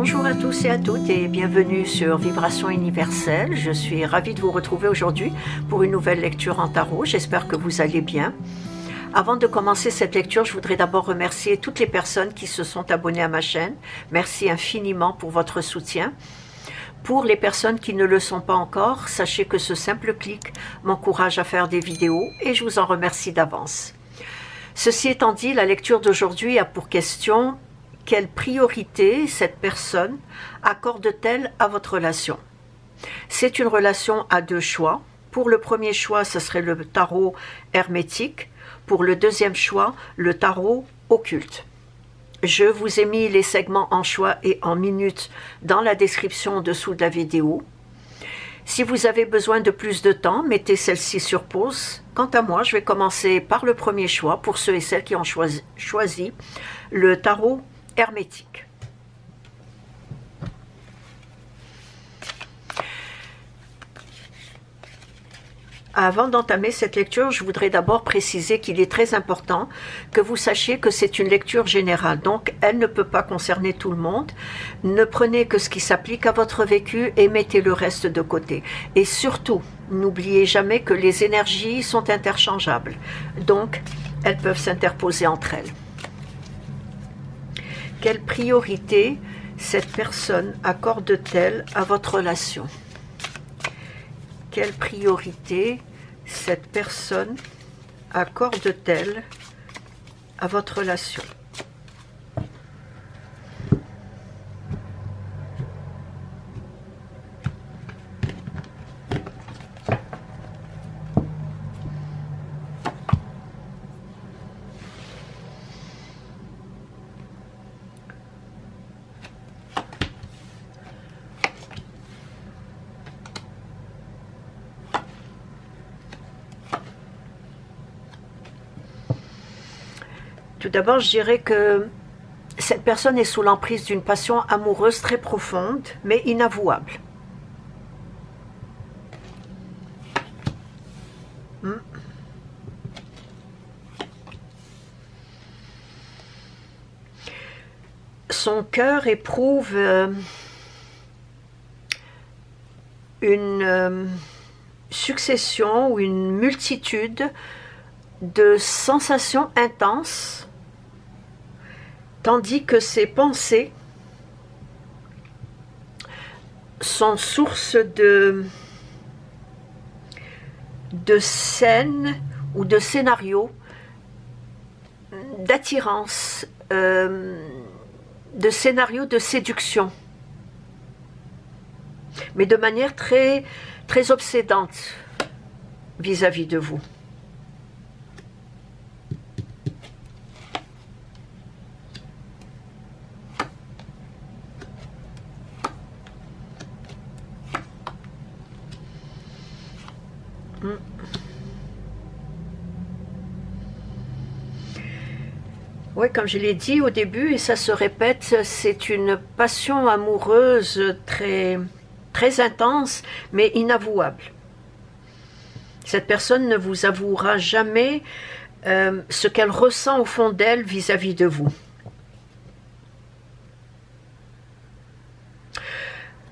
Bonjour à tous et à toutes et bienvenue sur Vibration Universelle. Je suis ravie de vous retrouver aujourd'hui pour une nouvelle lecture en tarot. J'espère que vous allez bien. Avant de commencer cette lecture, je voudrais d'abord remercier toutes les personnes qui se sont abonnées à ma chaîne. Merci infiniment pour votre soutien. Pour les personnes qui ne le sont pas encore, sachez que ce simple clic m'encourage à faire des vidéos et je vous en remercie d'avance. Ceci étant dit, la lecture d'aujourd'hui a pour question: quelle priorité cette personne accorde-t-elle à votre relation? C'est une relation à deux choix. Pour le premier choix, ce serait le tarot hermétique. Pour le deuxième choix, le tarot occulte. Je vous ai mis les segments en choix et en minutes dans la description en dessous de la vidéo. Si vous avez besoin de plus de temps, mettez celle-ci sur pause. Quant à moi, je vais commencer par le premier choix pour ceux et celles qui ont choisi le tarot hermétique. Avant d'entamer cette lecture, je voudrais d'abord préciser qu'il est très important que vous sachiez que c'est une lecture générale, donc elle ne peut pas concerner tout le monde. Ne prenez que ce qui s'applique à votre vécu et mettez le reste de côté. Et surtout, n'oubliez jamais que les énergies sont interchangeables, donc elles peuvent s'interposer entre elles. Quelle priorité cette personne accorde-t-elle à votre relation? Quelle priorité cette personne accorde-t-elle à votre relation? Tout d'abord, je dirais que cette personne est sous l'emprise d'une passion amoureuse très profonde, mais inavouable. Son cœur éprouve une succession ou une multitude de sensations intenses, tandis que ses pensées sont source de scènes ou de scénarios d'attirance, de scénarios de séduction, mais de manière très, très obsédante vis-à-vis de vous. Oui, comme je l'ai dit au début, et ça se répète, c'est une passion amoureuse très, très intense, mais inavouable. Cette personne ne vous avouera jamais ce qu'elle ressent au fond d'elle vis-à-vis de vous.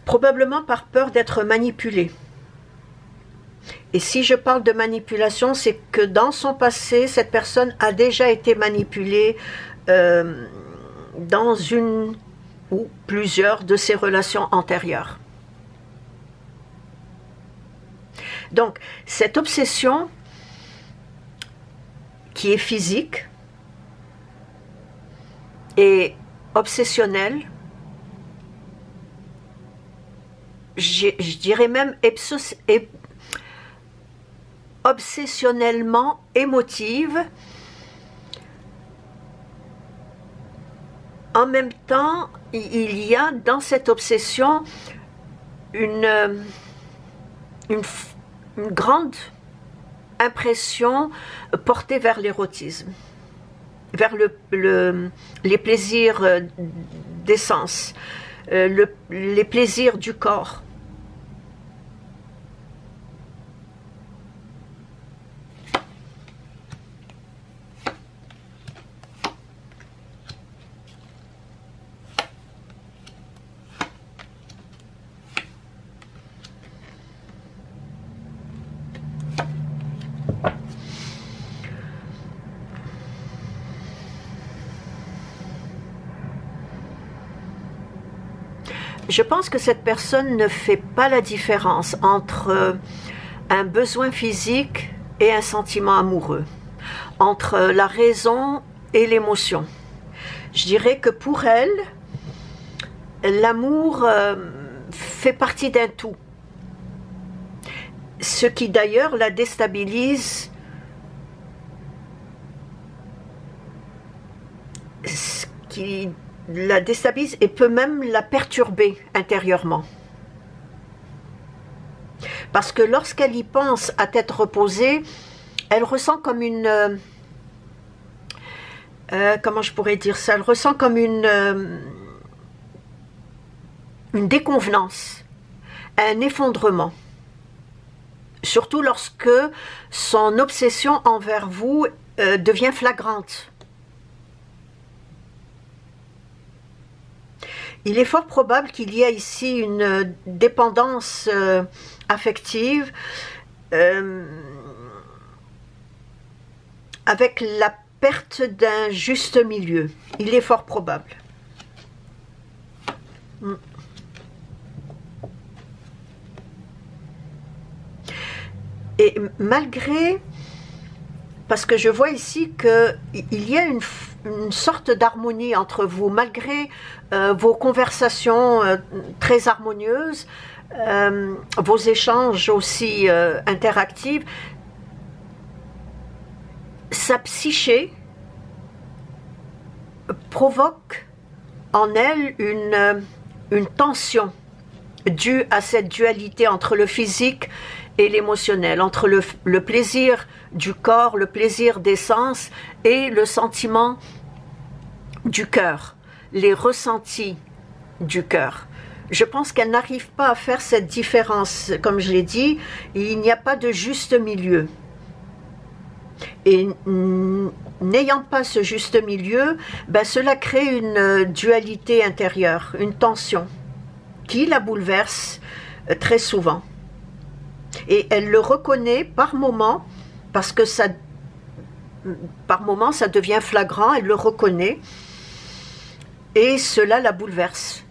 Probablement par peur d'être manipulée. Et si je parle de manipulation, c'est que dans son passé, cette personne a déjà été manipulée dans une ou plusieurs de ses relations antérieures. Donc, cette obsession qui est physique et obsessionnelle, je dirais même obsessionnellement émotive. En même temps, il y a dans cette obsession une grande impression portée vers l'érotisme, vers les plaisirs des sens, les plaisirs du corps. Je pense que cette personne ne fait pas la différence entre un besoin physique et un sentiment amoureux, entre la raison et l'émotion. Je dirais que pour elle, l'amour fait partie d'un tout. Ce qui d'ailleurs la déstabilise, et peut même la perturber intérieurement. Parce que lorsqu'elle y pense à tête reposée, elle ressent comme une... comment je pourrais dire ça? Elle ressent comme une déconvenance, un effondrement. Surtout lorsque son obsession envers vous devient flagrante. Il est fort probable qu'il y ait ici une dépendance affective avec la perte d'un juste milieu. Il est fort probable. Et malgré, parce que je vois ici qu'il y a une sorte d'harmonie entre vous, malgré vos conversations très harmonieuses, vos échanges aussi interactifs, sa psyché provoque en elle une tension due à cette dualité entre le physique et l'émotionnel, entre le plaisir du corps, le plaisir des sens et le sentiment du cœur, les ressentis du cœur. Je pense qu'elle n'arrive pas à faire cette différence. Comme je l'ai dit, il n'y a pas de juste milieu. Et n'ayant pas ce juste milieu, ben cela crée une dualité intérieure, une tension qui la bouleverse très souvent. Et elle le reconnaît par moment, parce que par moment ça devient flagrant, elle le reconnaît, et cela la bouleverse.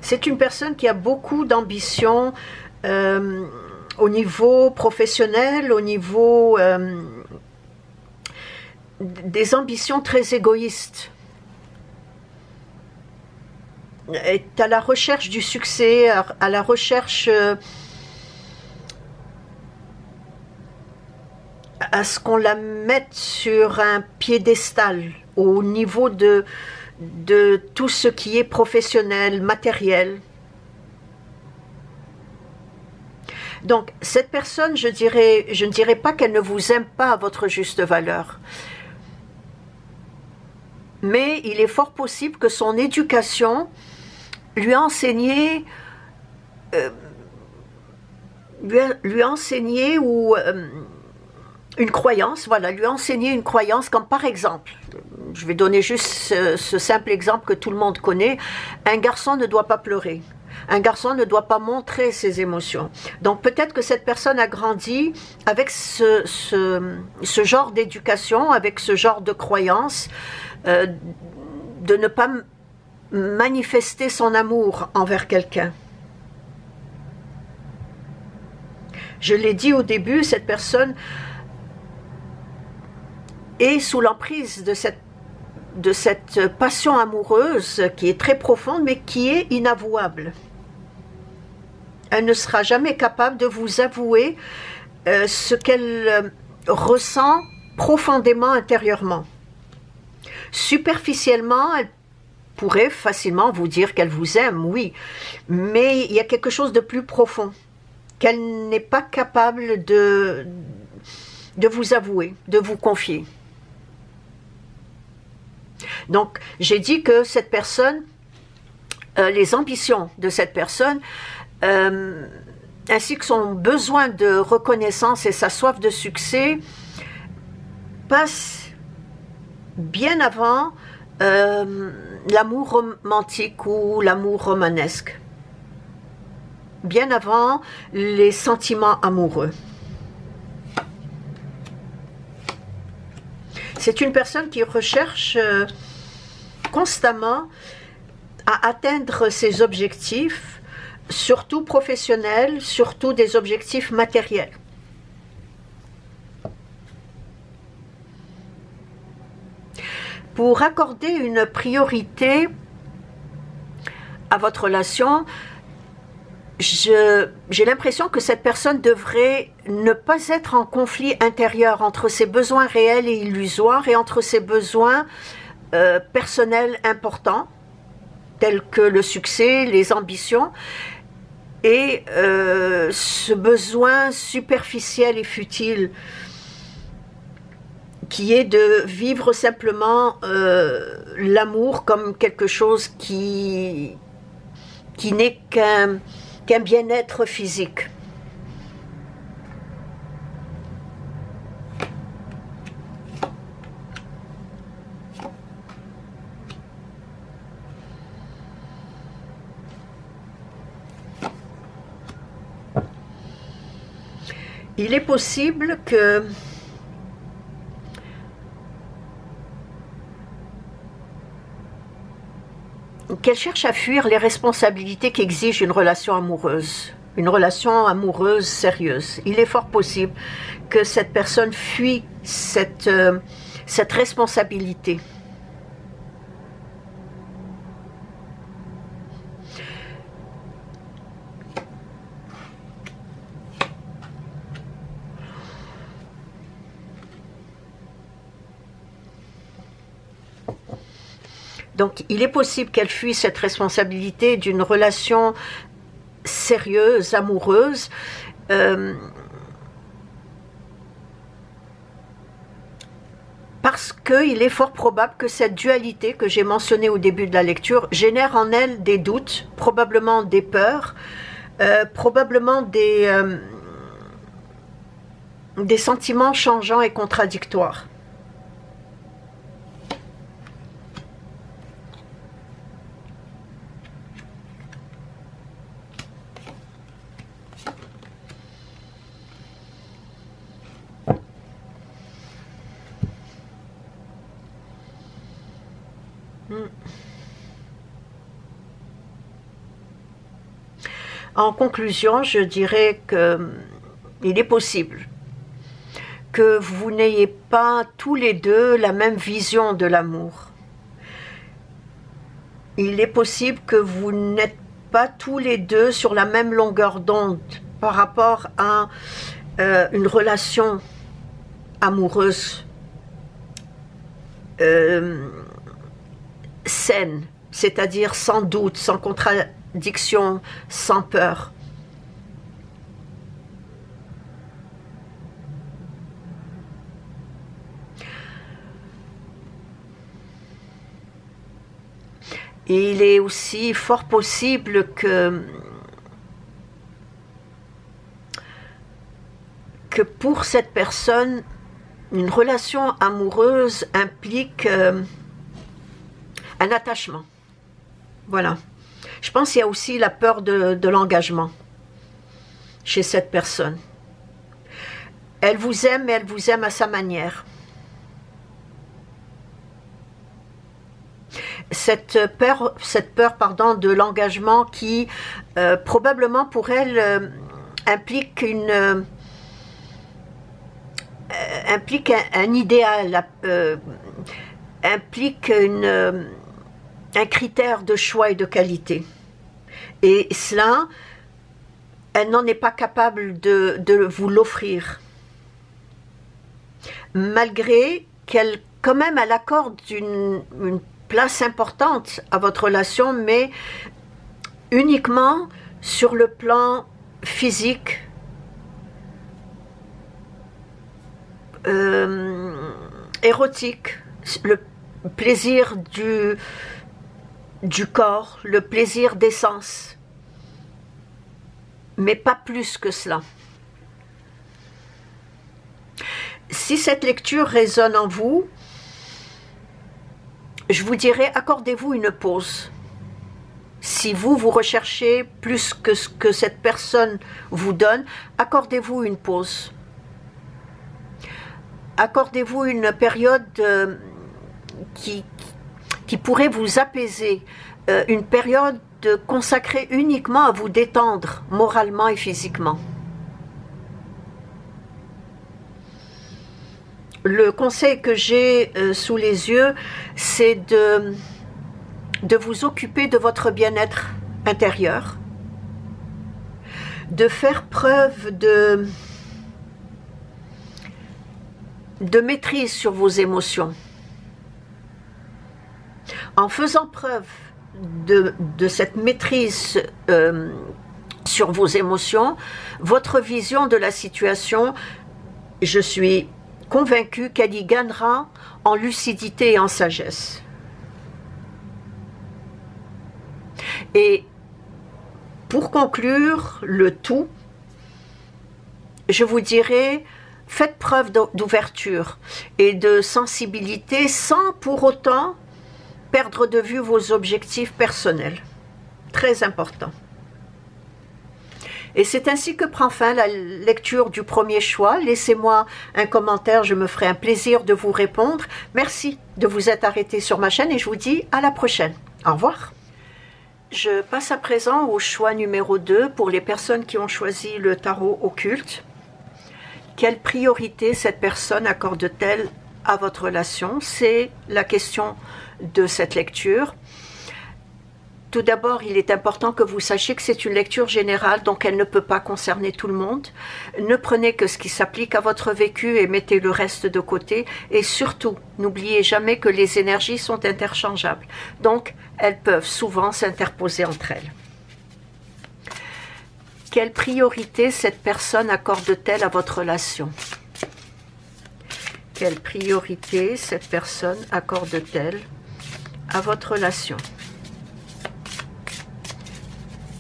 C'est une personne qui a beaucoup d'ambition au niveau professionnel, au niveau des ambitions très égoïstes. Est à la recherche du succès, à la recherche à ce qu'on la mette sur un piédestal au niveau de tout ce qui est professionnel, matériel. Donc, cette personne, je ne dirais pas qu'elle ne vous aime pas à votre juste valeur. Mais il est fort possible que son éducation lui a enseigné, une croyance, voilà, lui a enseigné une croyance comme par exemple, je vais donner juste ce simple exemple que tout le monde connaît, un garçon ne doit pas pleurer. Un garçon ne doit pas montrer ses émotions. Donc peut-être que cette personne a grandi avec ce genre d'éducation, avec ce genre de croyance, de ne pas manifester son amour envers quelqu'un. Je l'ai dit au début, cette personne est sous l'emprise de cette passion amoureuse qui est très profonde mais qui est inavouable. Elle ne sera jamais capable de vous avouer ce qu'elle ressent profondément intérieurement. Superficiellement, elle pourrait facilement vous dire qu'elle vous aime, oui, mais il y a quelque chose de plus profond qu'elle n'est pas capable de vous avouer, de vous confier. Donc, j'ai dit que cette personne, les ambitions de cette personne, ainsi que son besoin de reconnaissance et sa soif de succès, passent bien avant l'amour romantique ou l'amour romanesque, bien avant les sentiments amoureux. C'est une personne qui recherche constamment à atteindre ses objectifs, surtout professionnels, surtout des objectifs matériels. Pour accorder une priorité à votre relation, j'ai l'impression que cette personne devrait ne pas être en conflit intérieur entre ses besoins réels et illusoires et entre ses besoins personnels importants, tels que le succès, les ambitions, et ce besoin superficiel et futile qui est de vivre simplement l'amour comme quelque chose qui n'est qu'un bien-être physique. Il est possible qu'elle cherche à fuir les responsabilités qu'exige une relation amoureuse sérieuse. Il est fort possible que cette personne fuit cette responsabilité. Donc, il est possible qu'elle fuit cette responsabilité d'une relation sérieuse, amoureuse, parce qu'il est fort probable que cette dualité que j'ai mentionnée au début de la lecture génère en elle des doutes, probablement des peurs, probablement des sentiments changeants et contradictoires. En conclusion, je dirais qu'il est possible que vous n'ayez pas tous les deux la même vision de l'amour. Il est possible que vous n'êtes pas tous les deux sur la même longueur d'onde par rapport à une relation amoureuse saine, c'est-à-dire sans doute, sans contradiction, sans peur. Et il est aussi fort possible que pour cette personne, une relation amoureuse implique un attachement. Voilà. Je pense qu'il y a aussi la peur de l'engagement chez cette personne. Elle vous aime, mais elle vous aime à sa manière. Cette peur de l'engagement qui, probablement pour elle, implique un idéal, implique un critère de choix et de qualité. Et cela, elle n'en est pas capable de vous l'offrir. Malgré qu'elle, quand même, elle accorde une place importante à votre relation, mais uniquement sur le plan physique, érotique, le plaisir du corps, le plaisir des sens, mais pas plus que cela. Si cette lecture résonne en vous, je vous dirais, accordez-vous une pause. Si vous recherchez plus que ce que cette personne vous donne, accordez-vous une pause. accordez-vous une période qui pourrait vous apaiser, une période consacrée uniquement à vous détendre moralement et physiquement. Le conseil que j'ai sous les yeux, c'est de vous occuper de votre bien-être intérieur, de faire preuve de maîtrise sur vos émotions. En faisant preuve de cette maîtrise sur vos émotions, votre vision de la situation, je suis convaincue qu'elle y gagnera en lucidité et en sagesse. Et pour conclure le tout, je vous dirais, faites preuve d'ouverture et de sensibilité sans pour autant perdre de vue vos objectifs personnels. Très important. Et c'est ainsi que prend fin la lecture du premier choix. Laissez-moi un commentaire, je me ferai un plaisir de vous répondre. Merci de vous être arrêté sur ma chaîne et je vous dis à la prochaine. Au revoir. Je passe à présent au choix numéro 2 pour les personnes qui ont choisi le tarot occulte. Quelle priorité cette personne accorde-t-elle à votre relation? C'est la question de cette lecture. Tout d'abord, il est important que vous sachiez que c'est une lecture générale, donc elle ne peut pas concerner tout le monde. Ne prenez que ce qui s'applique à votre vécu et mettez le reste de côté. Et surtout, n'oubliez jamais que les énergies sont interchangeables. Donc, elles peuvent souvent s'interposer entre elles. Quelle priorité cette personne accorde-t-elle à votre relation? Quelle priorité cette personne accorde-t-elle à votre relation?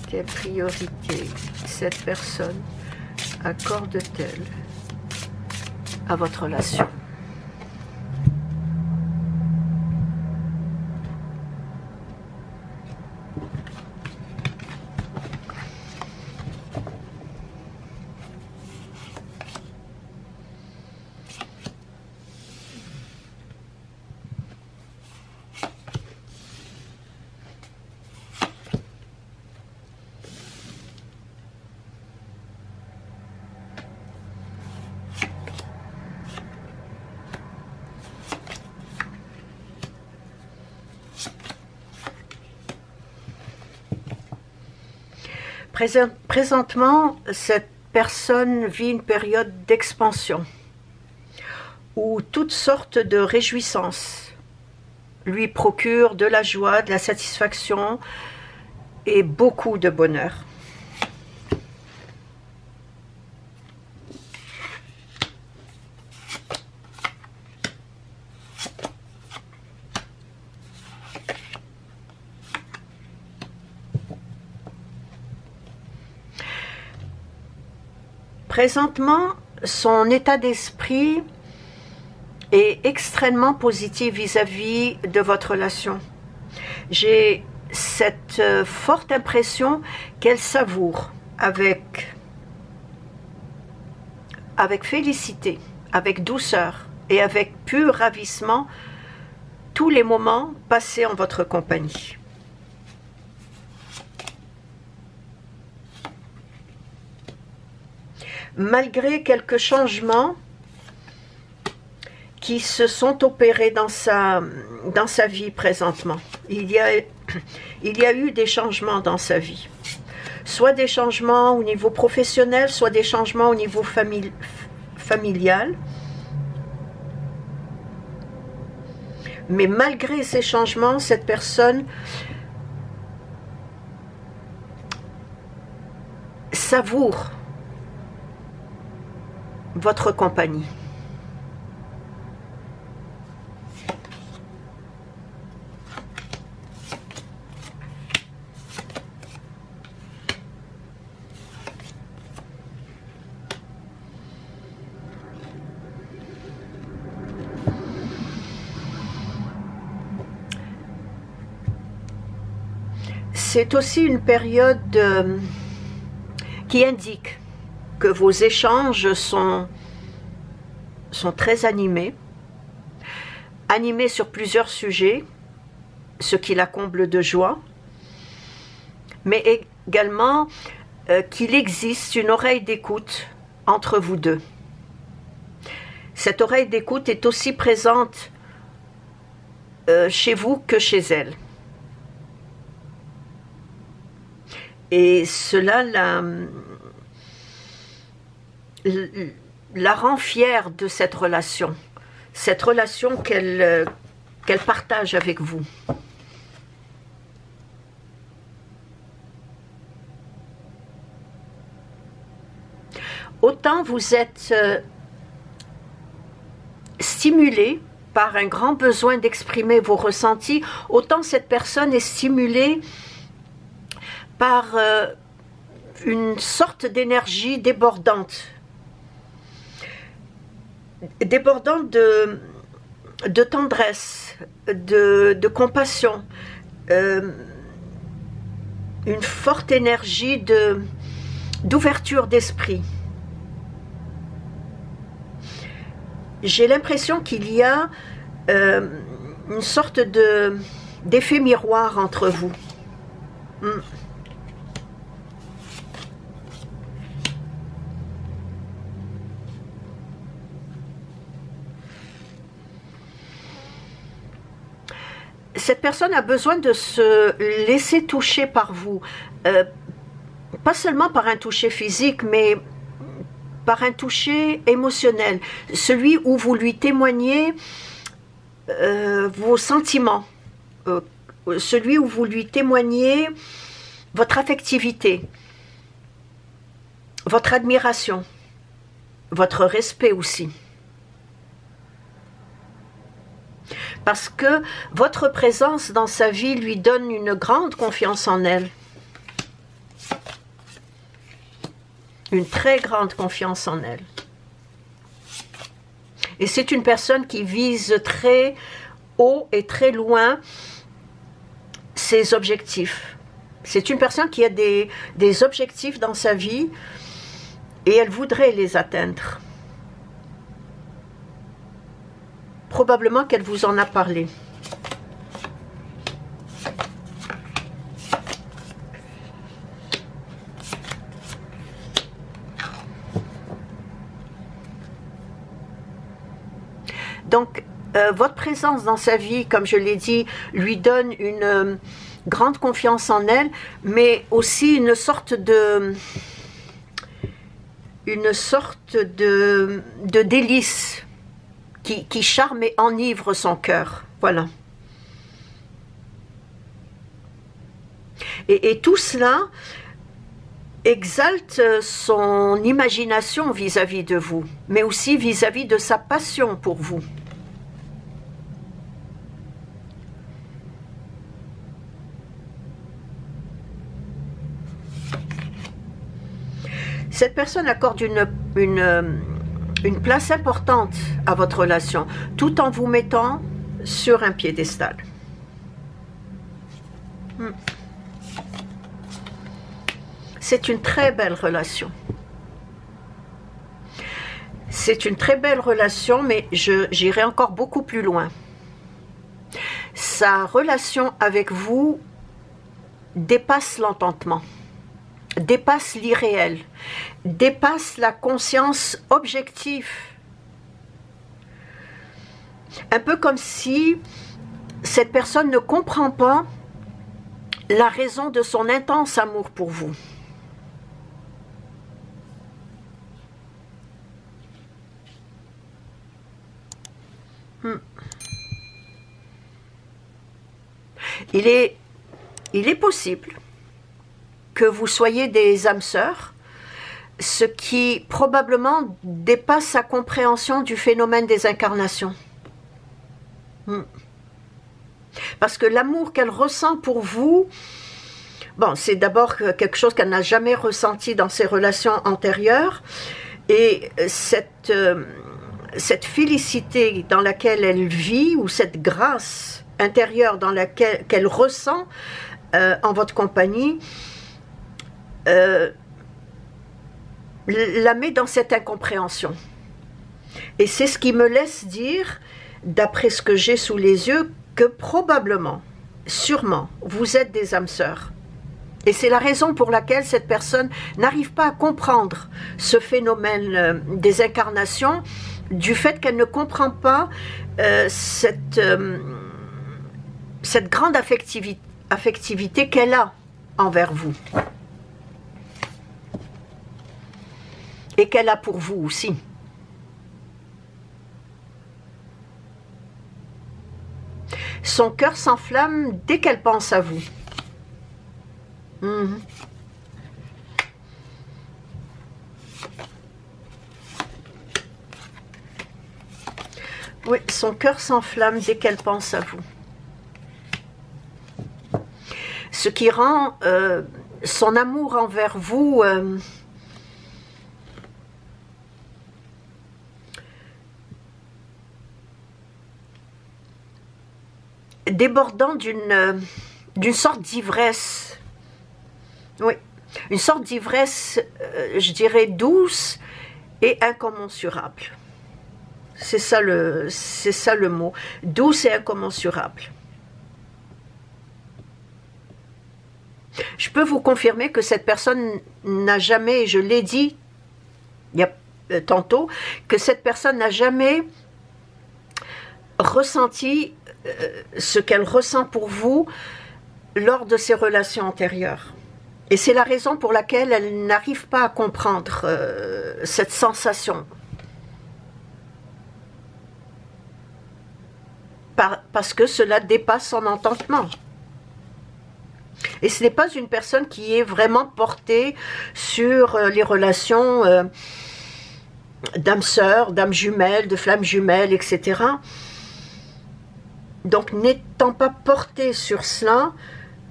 Quelle priorité cette personne accorde-t-elle à votre relation? Présentement, cette personne vit une période d'expansion où toutes sortes de réjouissances lui procurent de la joie, de la satisfaction et beaucoup de bonheur. Présentement, son état d'esprit est extrêmement positif vis-à-vis de votre relation. J'ai cette forte impression qu'elle savoure avec félicité, avec douceur et avec pur ravissement tous les moments passés en votre compagnie. Malgré quelques changements qui se sont opérés dans sa vie présentement. Il y a eu des changements dans sa vie. Soit des changements au niveau professionnel, soit des changements au niveau familial. Mais malgré ces changements, cette personne savoure votre compagnie. C'est aussi une période qui indique que vos échanges sont sont très animés, animés sur plusieurs sujets, ce qui la comble de joie, mais également qu'il existe une oreille d'écoute entre vous deux. Cette oreille d'écoute est aussi présente chez vous que chez elle. Et cela la rend fière de cette relation qu'elle partage avec vous. Autant vous êtes stimulé par un grand besoin d'exprimer vos ressentis, autant cette personne est stimulée par une sorte d'énergie débordante. Débordante de tendresse, de compassion, une forte énergie d'ouverture d'esprit. J'ai l'impression qu'il y a une sorte d'effet miroir entre vous. Cette personne a besoin de se laisser toucher par vous, pas seulement par un toucher physique, mais par un toucher émotionnel, celui où vous lui témoignez vos sentiments, celui où vous lui témoignez votre affectivité, votre admiration, votre respect aussi. Parce que votre présence dans sa vie lui donne une grande confiance en elle. Une très grande confiance en elle. Et c'est une personne qui vise très haut et très loin ses objectifs. C'est une personne qui a des objectifs dans sa vie et elle voudrait les atteindre. Probablement qu'elle vous en a parlé. Donc, votre présence dans sa vie, comme je l'ai dit, lui donne une grande confiance en elle, mais aussi une sorte de délice qui charme et enivre son cœur. Voilà. Et tout cela exalte son imagination vis-à-vis de vous, mais aussi vis-à-vis de sa passion pour vous. Cette personne accorde une place importante à votre relation, tout en vous mettant sur un piédestal. C'est une très belle relation. C'est une très belle relation, mais j'irai encore beaucoup plus loin. Sa relation avec vous dépasse l'entendement, dépasse l'irréel, dépasse la conscience objective. Un peu comme si cette personne ne comprend pas la raison de son intense amour pour vous. Il est possible que vous soyez des âmes sœurs, ce qui probablement dépasse sa compréhension du phénomène des incarnations. Parce que l'amour qu'elle ressent pour vous, bon, c'est d'abord quelque chose qu'elle n'a jamais ressenti dans ses relations antérieures, et cette félicité dans laquelle elle vit, ou cette grâce intérieure dans laquelle qu'elle ressent en votre compagnie, la met dans cette incompréhension. Et c'est ce qui me laisse dire, d'après ce que j'ai sous les yeux, que probablement, sûrement, vous êtes des âmes sœurs. Et c'est la raison pour laquelle cette personne n'arrive pas à comprendre ce phénomène des incarnations, du fait qu'elle ne comprend pas cette grande affectivité qu'elle a envers vous. Et qu'elle a pour vous aussi. Son cœur s'enflamme dès qu'elle pense à vous. Oui, son cœur s'enflamme dès qu'elle pense à vous. Ce qui rend son amour envers vous débordant d'une sorte d'ivresse. Oui, une sorte d'ivresse, je dirais, douce et incommensurable. C'est ça le mot, douce et incommensurable. Je peux vous confirmer que cette personne n'a jamais, je l'ai dit il y a tantôt, que cette personne n'a jamais ressenti ce qu'elle ressent pour vous lors de ses relations antérieures. Et c'est la raison pour laquelle elle n'arrive pas à comprendre cette sensation. Parce que cela dépasse son entendement. Et ce n'est pas une personne qui est vraiment portée sur les relations d'âmes sœurs, d'âmes jumelles, de flammes jumelles, etc. Donc, n'étant pas portée sur cela,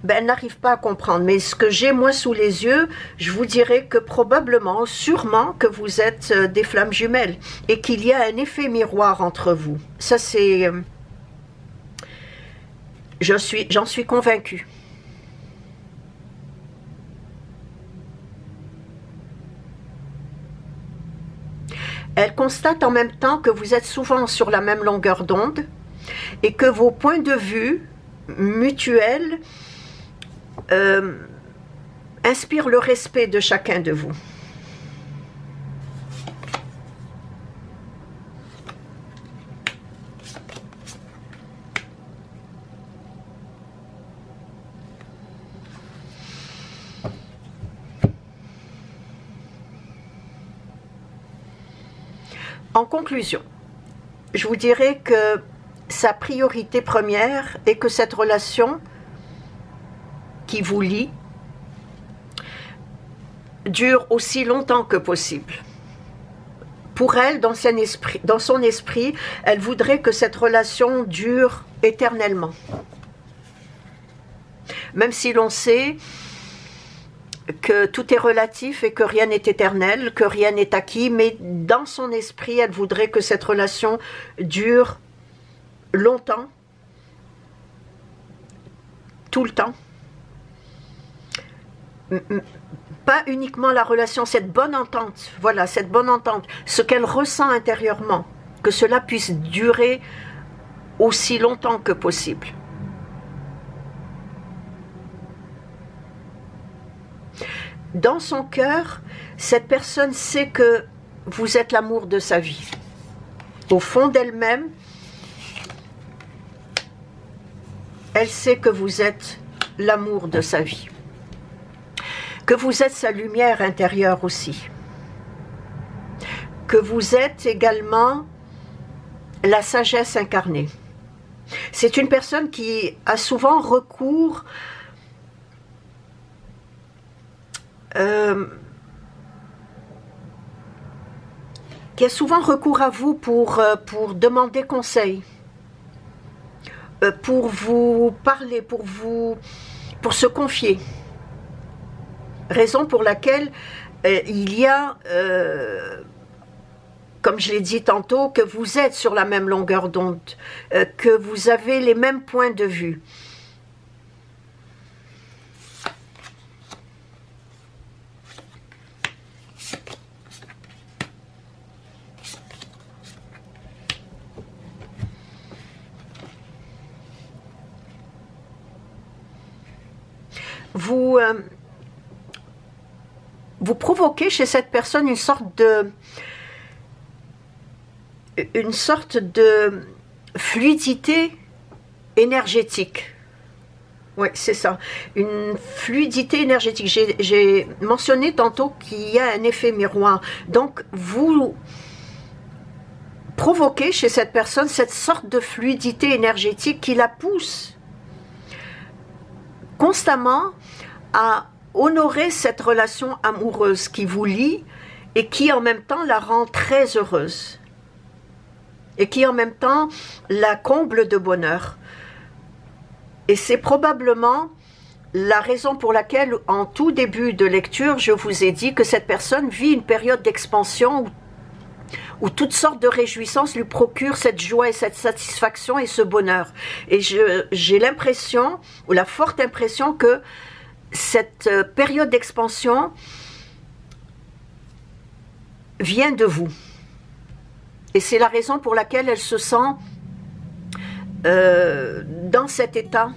ben, elle n'arrive pas à comprendre. Mais ce que j'ai moi sous les yeux, je vous dirais que probablement, sûrement, que vous êtes des flammes jumelles et qu'il y a un effet miroir entre vous. Ça, c'est... j'en suis convaincue. Elle constate en même temps que vous êtes souvent sur la même longueur d'onde et que vos points de vue mutuels inspirent le respect de chacun de vous. En conclusion, je vous dirais que sa priorité première est que cette relation qui vous lie dure aussi longtemps que possible. Pour elle, dans son esprit, elle voudrait que cette relation dure éternellement. Même si l'on sait que tout est relatif et que rien n'est éternel, que rien n'est acquis, mais dans son esprit, elle voudrait que cette relation dure longtemps, tout le temps. Pas uniquement la relation, cette bonne entente, voilà, cette bonne entente, ce qu'elle ressent intérieurement, que cela puisse durer aussi longtemps que possible. Dans son cœur, cette personne sait que vous êtes l'amour de sa vie. Au fond d'elle-même, elle sait que vous êtes l'amour de sa vie. Que vous êtes sa lumière intérieure aussi. Que vous êtes également la sagesse incarnée. C'est une personne qui a souvent recours à vous pour demander conseil, pour vous parler, pour se confier. Raison pour laquelle il y a, comme je l'ai dit tantôt, que vous êtes sur la même longueur d'onde, que vous avez les mêmes points de vue. vous provoquez chez cette personne une sorte de fluidité énergétique. Oui, c'est ça, une fluidité énergétique. J'ai mentionné tantôt qu'il y a un effet miroir. Donc, vous provoquez chez cette personne cette sorte de fluidité énergétique qui la pousse constamment à honorer cette relation amoureuse qui vous lie et qui en même temps la rend très heureuse et qui en même temps la comble de bonheur. Et c'est probablement la raison pour laquelle, en tout début de lecture, je vous ai dit que cette personne vit une période d'expansion où toutes sortes de réjouissances lui procurent cette joie et cette satisfaction et ce bonheur. Et j'ai l'impression, ou la forte impression, que cette période d'expansion vient de vous. Et c'est la raison pour laquelle elle se sent dans cet état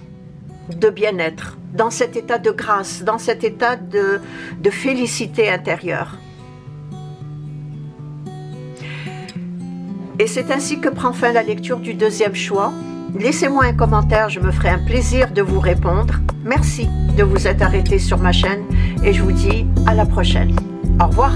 de bien-être, dans cet état de grâce, dans cet état de félicité intérieure. Et c'est ainsi que prend fin la lecture du deuxième choix. Laissez-moi un commentaire, je me ferai un plaisir de vous répondre. Merci de vous être arrêté sur ma chaîne et je vous dis à la prochaine. Au revoir.